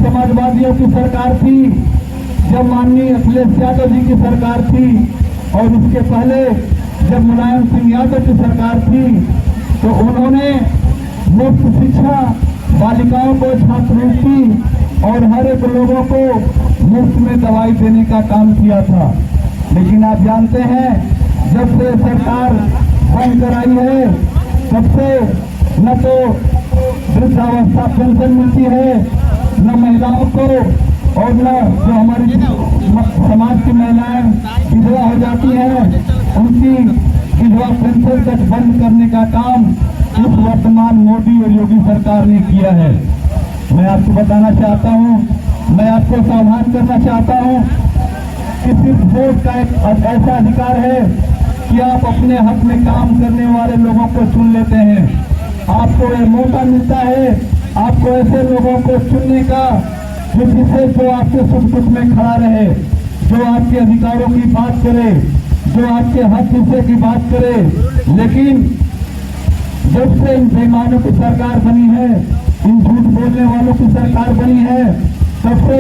समाजवादियों की सरकार थी, जब माननीय अखिलेश यादव जी की सरकार थी और उसके पहले जब मुलायम सिंह यादव की सरकार थी, तो उन्होंने मुफ्त शिक्षा, बालिकाओं को छात्रवृत्ति और हर एक लोगों को मुफ्त में दवाई देने का काम किया था। लेकिन आप जानते हैं, जब से सरकार बंद कराई है, तब से न तो वृद्धावस्था पेंशन मिलती है, न महिलाओं को, और न जो हमारी समाज की महिलाएं विधवा हो जाती हैं, उनकी विधवा पेंशन तक बंद करने का काम इस वर्तमान मोदी और योगी सरकार ने किया है। मैं आपको बताना चाहता हूं, मैं आपको सावधान करना चाहता हूं कि सिर्फ वोट का एक ऐसा अधिकार है कि आप अपने हक में काम करने वाले लोगों को चुन लेते हैं। आपको यह मौका मिलता है, आपको ऐसे लोगों को चुनने का जो आपके सुख दुख में खड़ा रहे, जो आपके अधिकारों की बात करे, जो आपके हक हिस्से की बात करे। लेकिन जब से इन बेईमानों की सरकार बनी है, इन झूठ बोलने वालों की सरकार बनी है, तब से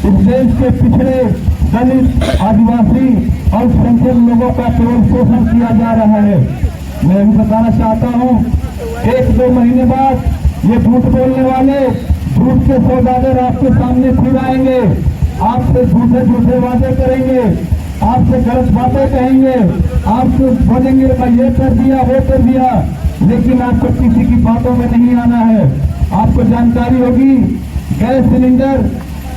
इस देश के पिछड़े, दलित, आदिवासी, अल्पसंख्यक लोगों का केवल शोषण किया जा रहा है। मैं भी बताना चाहता हूं, 1-2 महीने बाद ये झूठ बोलने वाले, झूठ के सौदागर आपके सामने फिर आएंगे, आपसे झूठे वादे करेंगे, आपसे गलत बातें कहेंगे, आपसे बोलेंगे भाई ये कर दिया, वो कर दिया, लेकिन आपको किसी की बातों में नहीं आना है। आपको जानकारी होगी, गैस सिलेंडर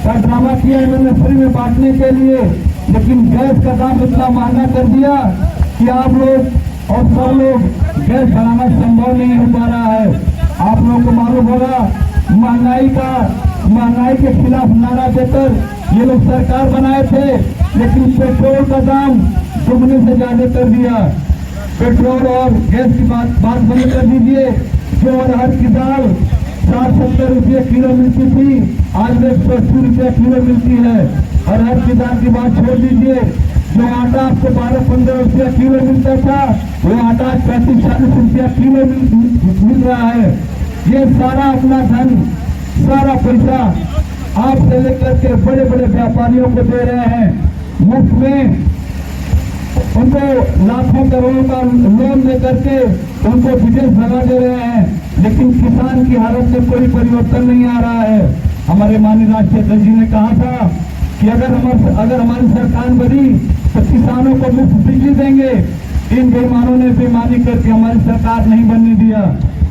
का ड्रामा किया इन्होंने फ्री में बांटने के लिए, लेकिन गैस का दाम इतना महंगा कर दिया कि आप लोग और सब लोग गैस बनाना संभव नहीं हो पा रहा है। आप लोगों को मालूम होगा, महंगाई के खिलाफ नारा देकर ये लोग सरकार बनाए थे, लेकिन पेट्रोल का दाम दुगने से ज्यादा कर दिया। पेट्रोल और गैस की बात बंद कर दीजिए। जो अरहर की दाल 60-70 रुपये किलो मिलती थी, आज 180 रुपये किलो मिलती है। अरहर की दाल की बात छोड़ दीजिए। जो आटा आपको 12-15 रुपया किलो मिलता था, वो आटा 35-40 रुपया किलो मिल रहा है। ये सारा अपना धन, सारा पैसा आपसे लेकर के बड़े बड़े व्यापारियों को दे रहे हैं, मुफ्त में उनको लाखों करोड़ों का लोन लेकर के उनको विदेश भगा दे रहे हैं। लेकिन किसान की हालत में कोई परिवर्तन नहीं आ रहा है। हमारे माननीय राष्ट्रीय अध्यक्ष जी ने कहा था कि अगर हमारी सरकार बनी तो किसानों को मुफ्त बिजली देंगे। इन बेईमानों ने बेईमानी करके हमारी सरकार नहीं बनने दिया।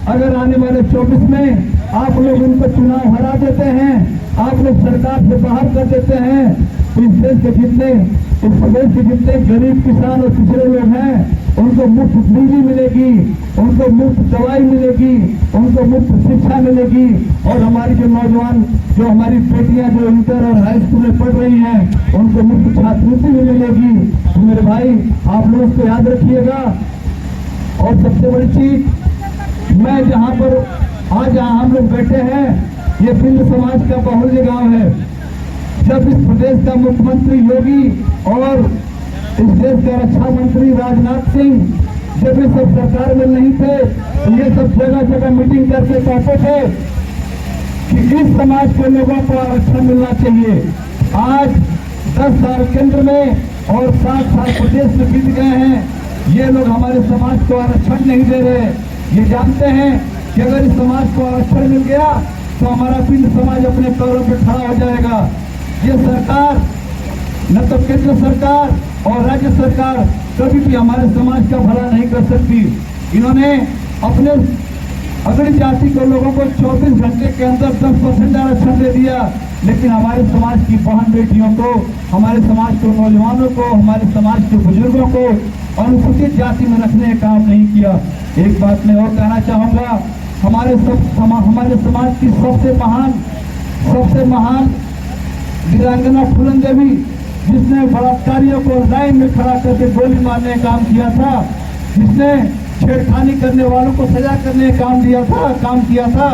अगर आने वाले 24 में आप लोग उनको चुनाव हरा देते हैं, आप लोग सरकार से बाहर कर देते हैं, तो इस प्रदेश के जितने गरीब किसान और पिछड़े लोग हैं, उनको मुफ्त बिजली मिलेगी, उनको मुफ्त दवाई मिलेगी, उनको मुफ्त शिक्षा मिलेगी, और हमारी जो नौजवान, जो हमारी बेटियां जो इंटर और हाई स्कूल में पढ़ रही हैं, उनको मुफ्त छात्रवृत्ति भी मिलेगी। तो मेरे भाई, आप लोग इसको याद रखिएगा। और सबसे बड़ी चीज, मैं जहाँ हम लोग बैठे हैं, ये बिंद समाज का बाहुल्य गांव है। जब इस प्रदेश का मुख्यमंत्री योगी और इस देश के रक्षा मंत्री राजनाथ सिंह जब ये सब सरकार में नहीं थे, तो ये सब जगह जगह मीटिंग करके कहते थे कि इस समाज के लोगों को आरक्षण मिलना चाहिए। आज 10 साल केंद्र में और 7 साल प्रदेश में बीत गए हैं, ये लोग हमारे समाज को आरक्षण नहीं दे रहे। ये जानते हैं कि अगर इस समाज को आरक्षण मिल गया तो हमारा पिंड समाज अपने पैरों पर खड़ा हो जाएगा। ये सरकार, न तो केंद्र सरकार और राज्य सरकार कभी भी हमारे समाज का भला नहीं कर सकती। इन्होंने अपने अगड़ी जाति के लोगों को 24 घंटे के अंदर 10% आरक्षण दे दिया, लेकिन हमारे समाज की बहन बेटियों को, हमारे समाज के नौजवानों को, हमारे समाज के बुजुर्गों को अनुसूचित जाति में रखने का काम नहीं किया। एक बात मैं और कहना चाहूँगा, हमारे समाज की सबसे महान वीरांगना फूलन देवी, जिसने बलात्कारियों को लाइन में खड़ा करके गोली मारने का काम किया था, जिसने छेड़खानी करने वालों को सजा करने का काम किया था,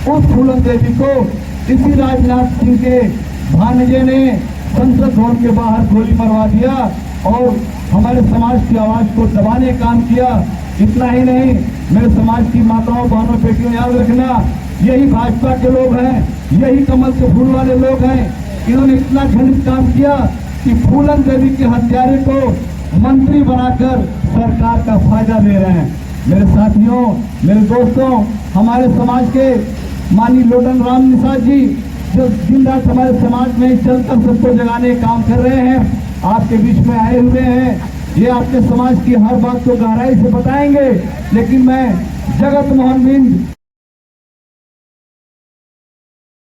उस फूलन देवी को इसी राजनाथ सिंह के भांजे ने संसद भवन के बाहर गोली मरवा दिया और हमारे समाज की आवाज को दबाने का काम किया। इतना ही नहीं, मेरे समाज की माताओं, बहनों, बेटियों, याद रखना, यही भाजपा के लोग हैं, यही कमल के फूल वाले लोग हैं। इन्होंने इतना घृणित काम किया कि फूलन देवी के हत्यारे को मंत्री बनाकर सरकार का फायदा ले रहे हैं। मेरे साथियों, मेरे दोस्तों, हमारे समाज के माननीय लोटन राम निषाद जी जो दिन रात हमारे समाज में चलकर सबको जगाने का काम कर रहे हैं, आपके बीच में आए हुए हैं। ये आपके समाज की हर बात को गहराई से बताएंगे। लेकिन मैं जगत मोहन बिंद